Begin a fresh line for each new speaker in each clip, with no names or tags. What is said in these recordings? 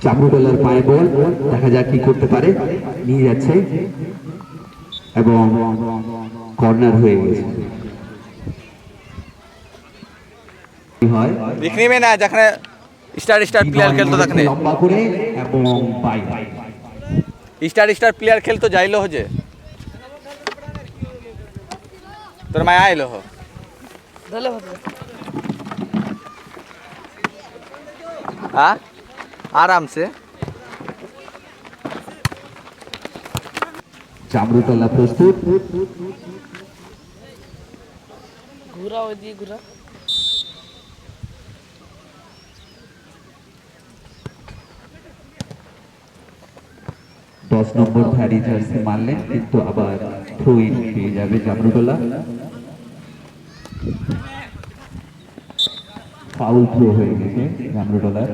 চামড়ুতলার পায়ে বল, দেখা যাক কি করতে পারে। নিয়ে যাচ্ছে এবং কর্নার হয়ে গেছে।
দেখনি में ना जखने स्टार प्लेयर खेलतो तखने
লম্বা করে এবং বাইরে
स्टार प्लेयर खेलतो जाइलो हो जे তোর মায় আইলো हो
ধলে হবে
आराम से
চামড়ুতলা প্রস্তুত।
ঘুরা ওই দিয়ে ঘুরা
10 নম্বর ধারী জার্সি মারলেন, কিন্তু আবার থ্রো ইন পেয়ে যাবে চামড়ুতলা। ফাউল থ্রো হয়ে গেছে চামড়ুতলার।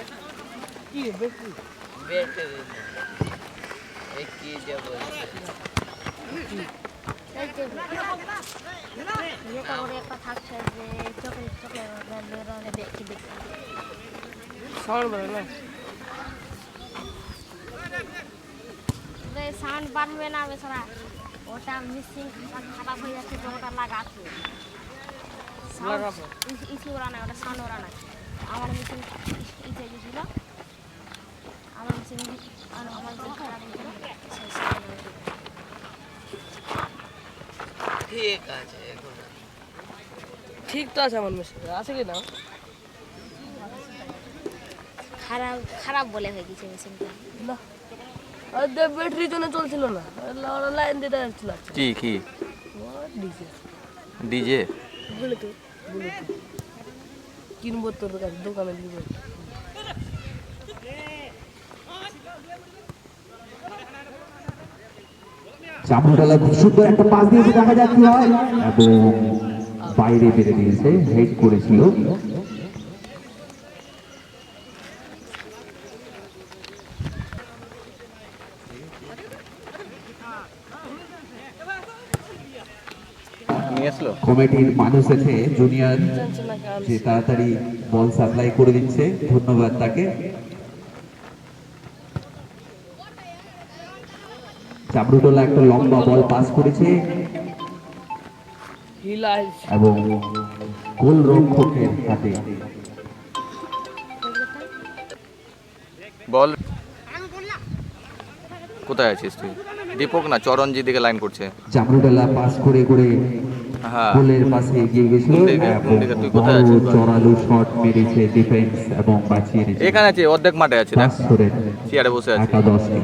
ইউটিউবে কি বেশি বেটে এক কি দেব
যেটা ওর একটা থাকছে যে চকলেট দেখি দেখি
সাউন্ড বলে না
সাউন্ড বাড়বে না বেচারা, ওটা মিসিং খারাপ হয়ে যাচ্ছে তো ওটা লাগাচ্ছে ইসি ওরা নাই, ওটা সাউন্ড ওরা নাই। আমার মিসিং ইসে গেছিল, আমার মিসিং খারাপ হয়েছিল।
ঠিক আছে ঠিক তো আছে আমার মেশিন আছে কি না
খারাপ খারাপ বলে হয়ে গেছে মেশিনটা।
না আরে ব্যাটারি জন্য চলছিল না, ওরা লাইন দিতে যাচ্ছিল।
কি
ডিজে
डीजे
ব্লুটুথ কিনবো তোর কাছে দোকানে দিব।
চামড়ুতলা খুব সুন্দর একটা পাস দিয়েছে, দেখা যাক কি হয়, এবং বাইরে বেড়ে দিয়েছে, হেড করেছিল। কমিটির মানুষ আছে জুনিয়র, যে তাড়াতাড়ি বল সাপ্লাই করে দিচ্ছে, ধন্যবাদ তাকে। চামড়ুতলা একটা লম্বা বল পাস করেছে এবং গোলরক্ষকের হাতে
বল। কোথায় আছিস তুই? দীপক না চরণজি দিকে লাইন করছে।
চামড়ুতলা পাস করে করে
হ্যাঁ
গোলের পাশে এগিয়ে গেছিল এবং বড় জোরালো শট মেরেছে ডিফেন্স এবং বাঁচিয়ে নিয়েছে।
এখানে আছে, অর্ধেক মাঠে আছে, দেখ চেয়ারে বসে আছে।
একাদশটি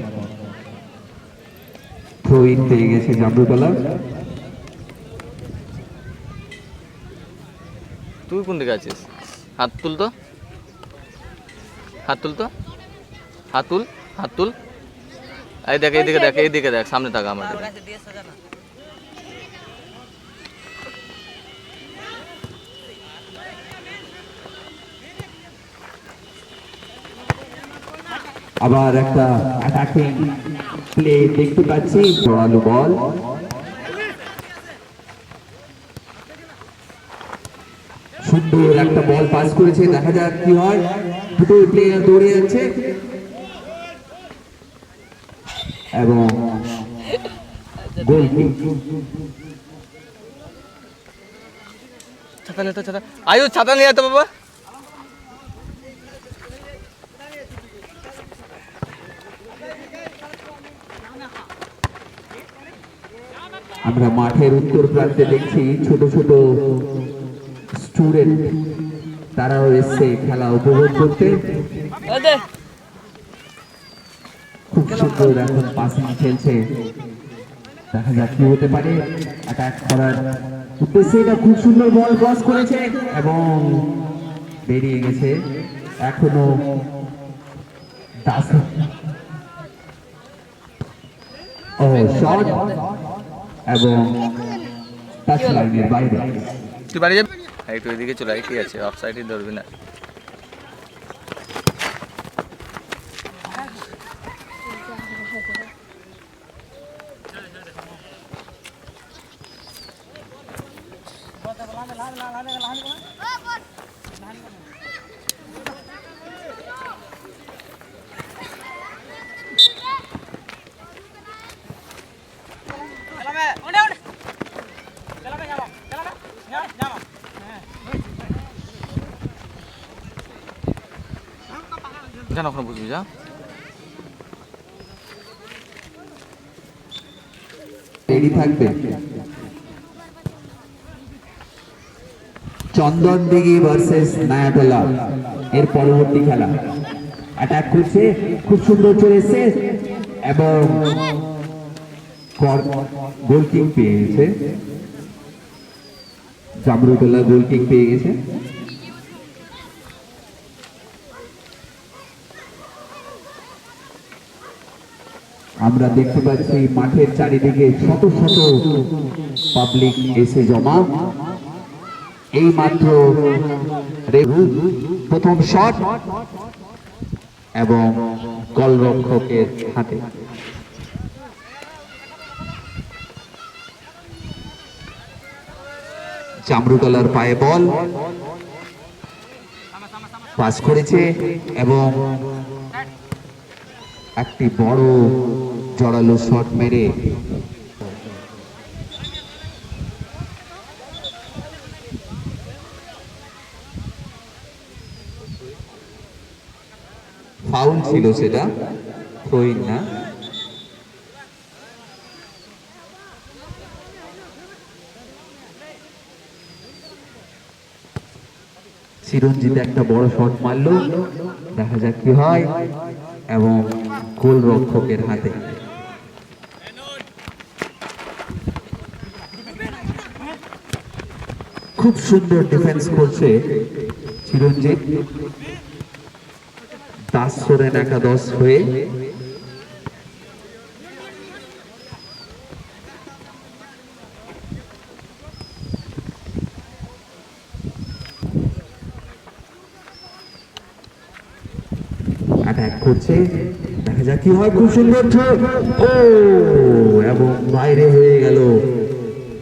থ্রো ইন পেয়ে গেছে চামড়ুতলা।
তুই কোন দিকে আছিস? হাত তুল তো, হাত তুল তো, হাত তুল, হাত তুল। এই দেখ, এইদিকে দেখ, এইদিকে দেখ, সামনে থাকা আমার দিকে।
আবার একটা অ্যাটাকিং প্লে দেখতে পাচ্ছি, জোরালো বল। সুন্দর একটা বল পাস করেছে, দেখা যাক কি হয়। দুটো প্লেয়ার দৌড়ে যাচ্ছে এবং গোল কিক।
ছাতা নিয়ে, ছাতা আয়ু, ছাতা নিয়ে তো বাবা।
আমরা মাঠের উত্তর প্রান্তে দেখছি ছোট ছোট স্টুডেন্ট, তারাও এসছে খেলা উপভোগ করতে। খুব সুন্দর এখন পাসিং খেলছে, দেখা যাক কি হতে পারে। অ্যাটাক করার উদ্দেশ্যে এটা খুব সুন্দর বল ক্রস করেছে এবং বেরিয়ে গেছে। এখনো ও শট এবং টাচ লাইনের বাইরে।
তুই বাড়ি যাবি? একটু এদিকে চলে আয়, কি আছে, অফ সাইডে ধরবি না। জানো ওখানে বুঝবি, যা।
রেডি থাকবে। চন্দন দিঘি ভার্সেস নায়াতলা এর পরবর্তী খেলা। অ্যাটাক করছে, খুব সুন্দর চলে এসছে এবং গোল কিক পেয়ে গেছে। জামরুটলা গোল কিক পেয়ে গেছে। আমরা দেখতে পাচ্ছি মাঠের চারিদিকে শত শত পাবলিক এসে জমা। এই মাত্র প্রথম শট এবং গোলরক্ষকের হাতে। চামরুটলার পায়ে বল পাস করেছে এবং একটি বড় জোরালো শট মেরে ফাউল ছিল, সেটা থ্রোইন না। চিরঞ্জিত একটা বড় শট মারলো, দেখা যাক কি হয় এবং গোল রক্ষকের হাতে। খুব সুন্দর ডিফেন্স করছে চিরঞ্জিত। দাস সোরেন একাদশ হয়ে অ্যাটাক করছে, দেখা যাক কি হয়। খুব সুন্দর ও এবং বাইরে হয়ে গেল।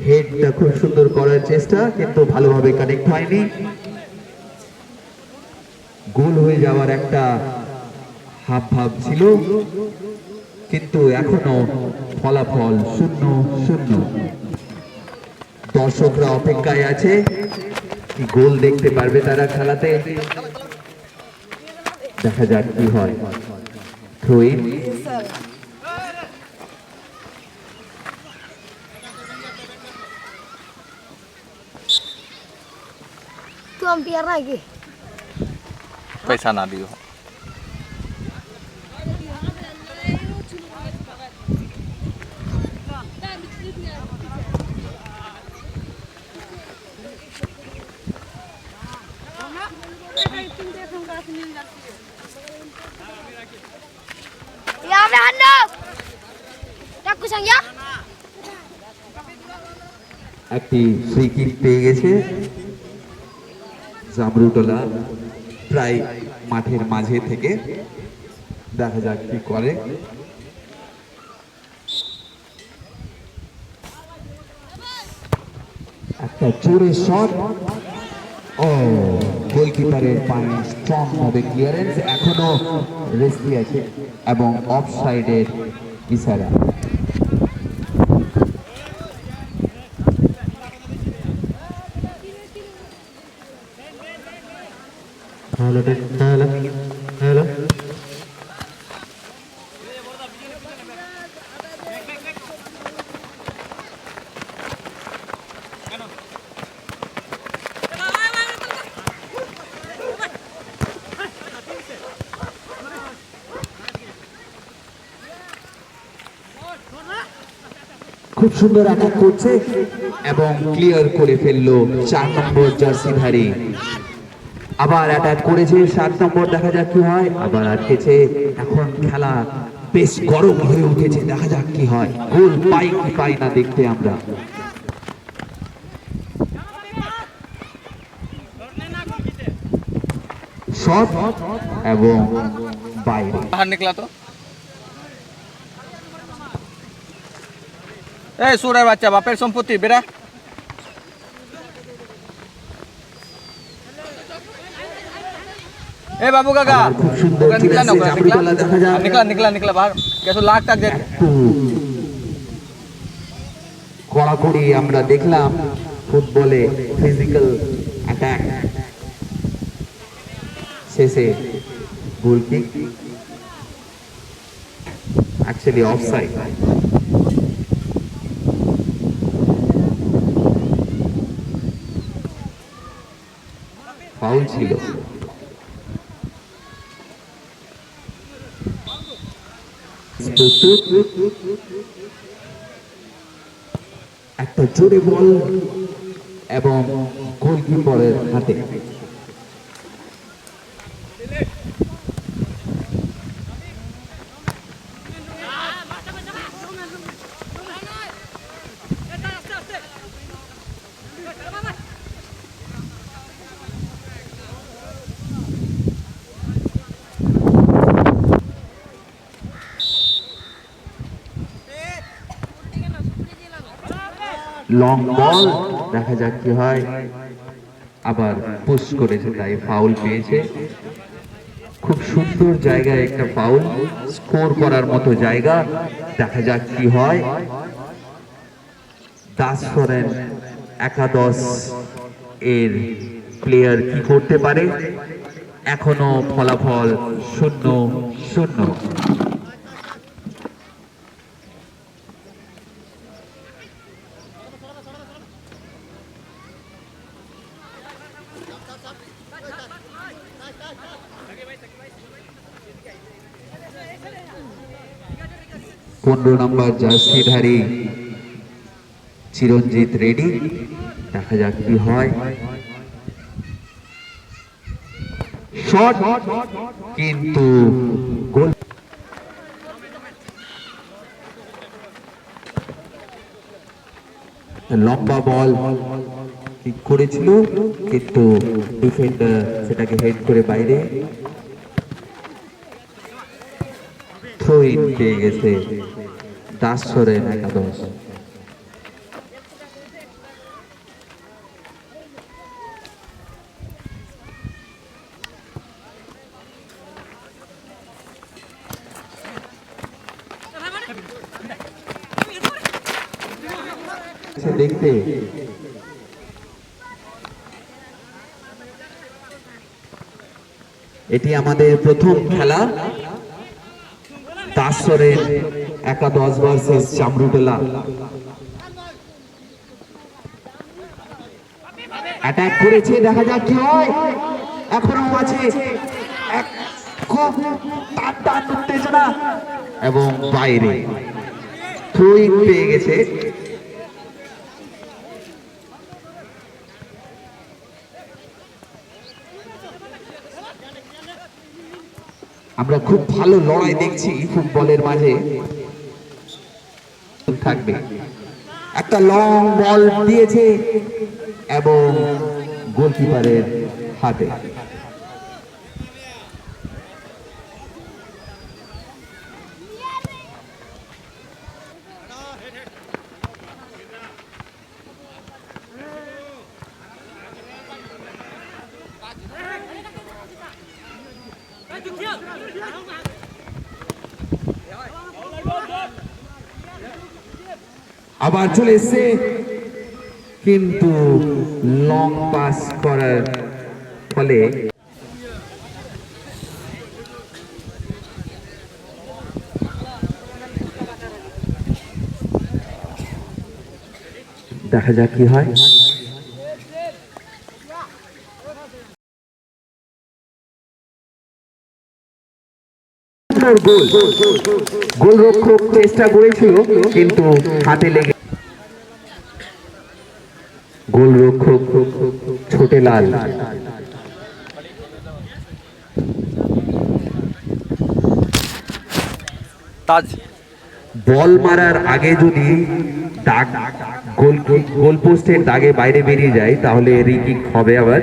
হেডটা খুব সুন্দর করার চেষ্টা, কিন্তু ভালোভাবে কানেক্ট হয়নি। গোল হয়ে যাওয়ার একটা হাফ ভাব ছিল, কিন্তু এখনো ফলাফল 0-0। দর্শকরা অপেক্ষায় আছে, গোল দেখতে পারবে তারা খেলাতে। দেখা যাক কি হয়। থ্রোইন
तू अंपायर आगे
पैसा ना दियो।
Ya Fernando Aku sang ya
একটি ফ্রি কিক পেয়ে গেছে জামরুটলা প্রায় মাঠের মাঝে থেকে। দেখা যাক কি করে। একটা জোরে শট, ও গোলকিপারের পায়ে স্ট্রং ভাবে ক্লিয়ারেন্স। এখনো রেস্টি আছে এবং অফ সাইডের ইশারা। হ্যালো খুব সুন্দর অ্যাটাক করছে এবং ক্লিয়ার করে ফেললো 4 নম্বর জার্সিধারী আবার অ্যাটাক করেছে 7 নম্বর, দেখা যাক কি হয়। আবার আটকেছে। এখন খেলা বেশ গরম হয়ে উঠেছে, দেখা যাক কি হয়। গোল পাই কি পাই না দেখতে আমরা। শট এবং বাইরে।
बाहर निकला तो ए सुरार বাচ্চা বাপের সম্পত্তি বেরা ए बाबू काका
খুব সুন্দর
ओका निकला ना ओका
জামরুতলা দেখা যাক।
निकला निकला निकला बाहर कैसे लाख तक दे
একটু কড়াকড়ি আমরা দেখলাম ফুটবলে, ফিজিক্যাল অ্যাটাক। শেষে গোল কিক, অ্যাকচুয়ালি অফসাইড। ফাউল ছিল। একটা জোরে বল এবং গোলকিপারের হাতে। লং বল, দেখা যাক কি হয়। আবার পুশ করেছে, তাই ফাউল পেয়েছে। খুব সুন্দর জায়গায় একটা ফাউল, স্কোর করার মতো জায়গা। দেখা যাক কি হয়। দাস সরেন একাদশ এর প্লেয়ার কি করতে পারে। এখনো ফলাফল 0-0। পনেরো নম্বর জার্সিধারী চিরঞ্জিত রেডি, দেখা যাক কি হয়। শট কিন্তু গোল। লম্বা বল কিক করেছিল, কিন্তু ডিফেন্ডার সেটাকে হেড করে বাইরে। থ্রো ইন পেয়ে গেছে দাস সরেন একাদশ। দেখতে এটি আমাদের প্রথম খেলা, দাস সরেন একাদশ ভার্সেস জামরুতলা। অ্যাটাক করেছে, দেখা যাক কি হয়। এখনো আছে খুব টান উত্তেজনা এবং বাইরে থ্রো ইন পেয়ে গেছে। আমরা খুব ভালো লড়াই দেখছি ফুটবলের মাঝে। থাকবে একটা লং বল দিয়েছে এবং গোলকিপারের হাতে। আবার চলে এসছে, কিন্তু লং পাস করার ফলে দেখা যাক কি হয়। গোলরক্ষক চেষ্টা করেছিল, কিন্তু হাতে লেগে গোলরক্ষক ছোটেলাল
তাজ।
বল মারার আগে যদি দাগ গোল পোস্টের দাগে বাইরে বেরিয়ে যায় তাহলে রিকিক হবে আবার।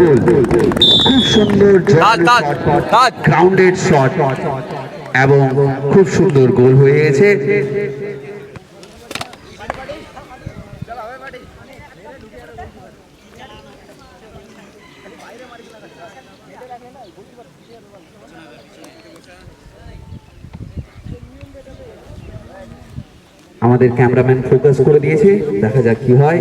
গোল, খুব সুন্দর গ্রাউন্ডেড শট এবং খুব সুন্দর গোল হয়ে গেছে। আমাদের ক্যামেরাম্যান ফোকাস করে দিয়েছে, দেখা যাক কি হয়।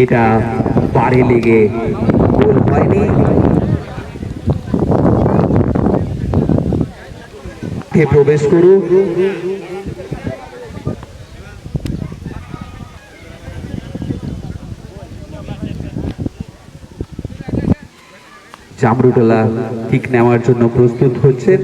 এটা পারে লেগে গোল হয়নি। প্রবেশ করুক। জামরুটলা কিক নেওয়ার জন্য প্রস্তুত হচ্ছেন।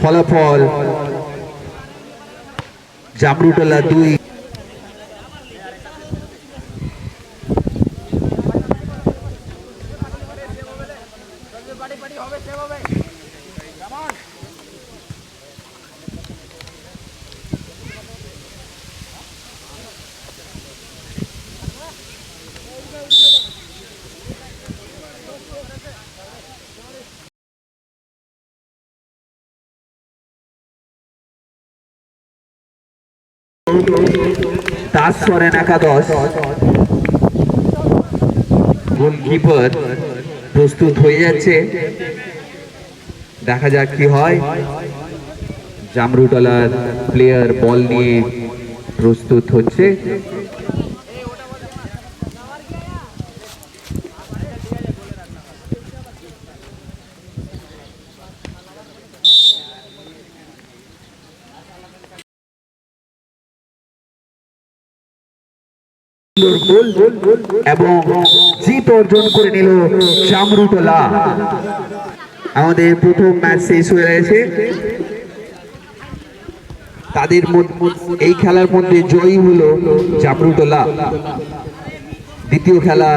ফলাফল জামরুটলা 2। দাস সরেন একাদশ। গোলকিপার প্রস্তুত হয়ে যাচ্ছে, দেখা যাক কি হয়। জামরুটলার প্লেয়ার বল নিয়ে প্রস্তুত হচ্ছে। এবং জিত অর্জন করে নিল জামরুটলা। আমাদের প্রথম ম্যাচ শেষ হয়ে গেছে। তাদের এই খেলার মধ্যে জয়ী হলো জামরুটলা। দ্বিতীয় খেলা